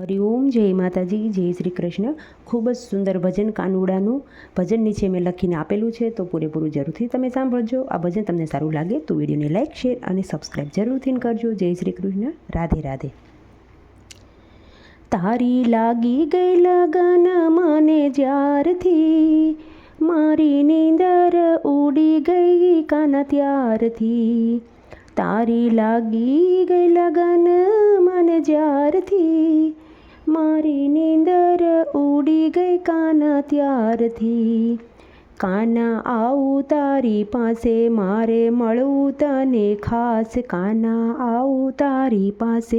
હરિઓમ, જય માતાજી, જય શ્રી કૃષ્ણ। ખૂબ જ સુંદર ભજન કાનુડાનું ભજન નીચે મેં લખીને આપેલું છે, તો પૂરેપૂરું જરૂરથી તમે સાંભળજો। આ ભજન તમને સારું લાગે તો વિડીયોને લાઇક, શેર અને સબસ્ક્રાઈબ જરૂરથી કરજો। જય શ્રી કૃષ્ણ, રાધે રાધે। તારી લાગી ગઈ લગન મને જ્યારથી, મારી નીંદર ઉડી ગઈ કાના ત્યારથી। તારી લાગી ગઈ લગન મને જ્યારથી, મારી નીંદર ઉડી ગઈ કાના ત્યારથી। કાના આવું તારી પાસે, મારે મળવું તને ખાસ। કાના આવું તારી પાસે,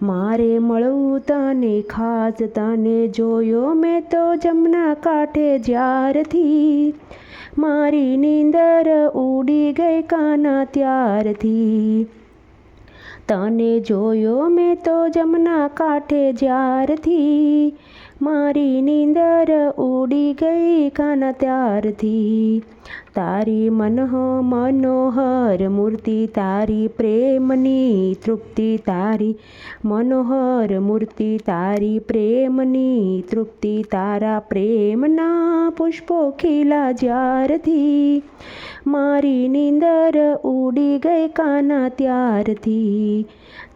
મારે મળવું તને ખાસ। તને જોયો મેં તો જમના કાંઠે જ્યારથી, મારી નીંદર ઉડી ગઈ કાના ત્યારથી। તને જોયો મેં તો જમના કાંઠે જ્યારથી, મારી નીંદર ઉડી ગઈ કાના ત્યારથી। તારી મનોહર મૂર્તિ, તારી પ્રેમની તૃપ્તિ। તારી મનોહર મૂર્તિ, તારી પ્રેમની તૃપ્તિ। તારા પ્રેમના પુષ્પો ખીલા જ્યારથી, મારી નીંદર ઉડી ગઈ કાના ત્યારથી।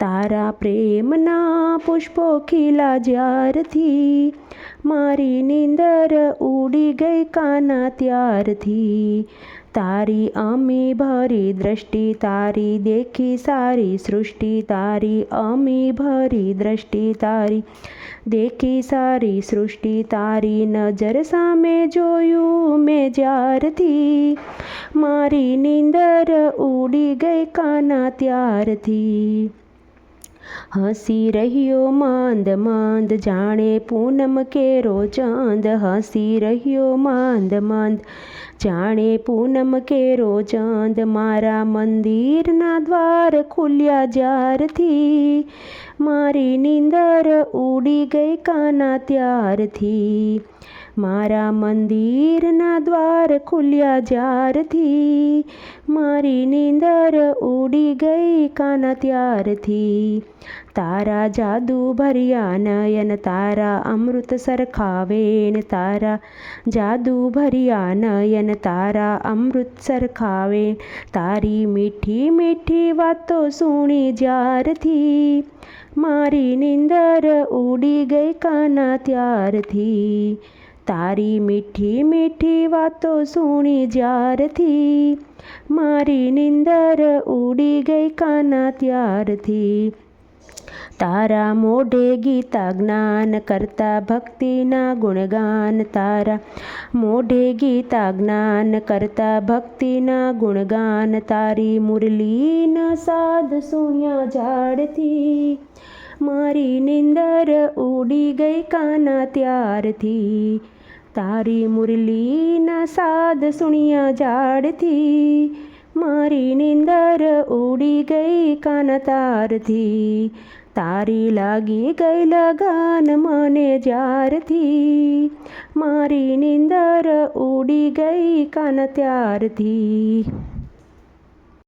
તારા પ્રેમના પુષ્પો ખીલા જ્યારથી, મારી નીંદર ઉડી ગઈ કાના ત્યારથી। તારી અમી ભરી દ્રષ્ટિ, તારી દેખી સારી સૃષ્ટિ। તારી અમી ભરી દ્રષ્ટિ, તારી દેખી સારી સૃષ્ટિ। તારી નજર સામે જોયું મેં જ્યારથી, મારી નીંદર ઉડી ગઈ કાના ત્યારથી। હસી રહ્યો માંદ માંદ, જાણે પૂનમ કેરો ચાંદ। હસી રહ્યો માંદ માંદ, જાણે પૂનમ કેરો ચાંદ। મારા મંદિરના દ્વાર ખુલ્યા જ્યારથી, મારી નીંદર ઉડી ગઈ કાના ત્યારથી। મારા મંદિરના દ્વાર ખુલ્યા જ્યારથી, મારી નીંદર ઉડી ગઈ કાના ત્યારથી। તારા જાદુ ભર્યા નયન, તારા અમૃત સરખાવેણ। તારા જાદુ ભર્યા નયન, તારા અમૃત સરખાવેણ। તારી મીઠી મીઠી વાતો સુણી જ્યારથી, મારી નીંદર ઉડી ગઈ કાના ત્યારથી। તારી મીઠી મીઠી વાતો સુણી જ્યારથી, મારી નીંદર ઉડી ગઈ કાના ત્યારથી। તારા મોઢે ગીતા જ્ઞાન કરતા ભક્તિના ગુણગાન। તારા મોઢે ગીતા જ્ઞાન કરતા ભક્તિના ગુણગાન। તારી મુરલીના સાદ સુન્યા ઝાડથી, મારી નીંદર ઉડી ગઈ કાના ત્યારથી। તારી મુરલીના સાદ સુણ્યા ઝાડથી, મારી નીંદર ઉડી ગઈ કાના ત્યારથી। તારી લાગી ગઈ લગન મને જ્યારથી, મારી નીંદર ઉડી ગઈ કાના ત્યારથી।